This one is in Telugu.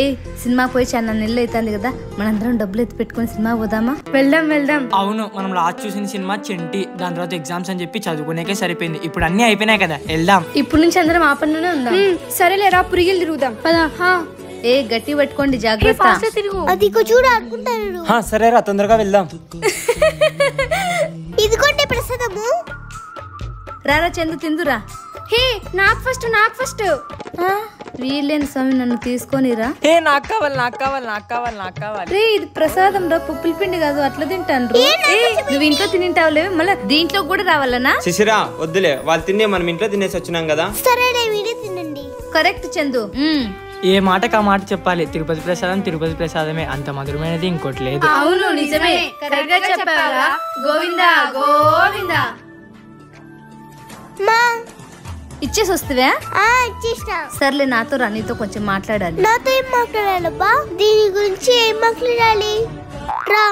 ఏ సినిమా పోయి చాలా నెలలు అవుతుంది కదా, మనందరం డబ్బులు ఎత్తి పెట్టుకుని సినిమా పోదామా? వెళ్దాం. అవును, మనం లాస్ట్ చూసిన సినిమా చెంటి, దాని తర్వాత ఎగ్జామ్స్ అని చెప్పి చదువుకునేకే సరిపోయింది. ఇప్పుడు అన్ని అయిపోయినాయి కదా, వెళ్దాం. ఇప్పుడు నుంచి అందరం ఆ పనిలోనే ఉందాం. సరేలేరా, పురిగిలు తిరుగుదాం పదా. ఏ గట్టి పట్టుకోండి, జాగ్రత్త. అది చూడు అనుకుంటారు. సరేరా, తొందరగా వెళ్దాం. ఇదిగోండి ప్రసాదము. రారా చందు, తిందురా. హే నాకు ఫస్ట్. వీళ్ళేని స్వామి, నన్ను తీసుకొనిరా. నాకు కావాలి. రే ఇది ప్రసాదం రా, పుప్పుల పిండి కాదు, అట్లా తింటాను. నువ్వు ఇంట్లో తింటావులే, మళ్ళీ దీంట్లో కూడా రావాలనా? శిశిరా వద్దులే, వాళ్ళు తినే మనం ఇంట్లో తినేసి వచ్చినాం కదా. సరేలే, వీడే తినండి. కరెక్ట్ చందు. ఏ మాటకు ఆ మాట చెప్పాలి. తిరుపతి ప్రసాదమే, అంత మధురమైనది ఇంకోటి లేదు. అవును నిజమే, కరెక్ట్ గా చెప్పారా. గోవిందా గోవిందా. మా ఇచ్చేసి వస్తువా? ఇచ్చేస్తా. సర్లే, నాతో రా, నీతో కొంచెం మాట్లాడాలి. నాతో ఏం మాట్లాడాలబ్బా? దీని గురించి ఏం మాట్లాడాలి? రా.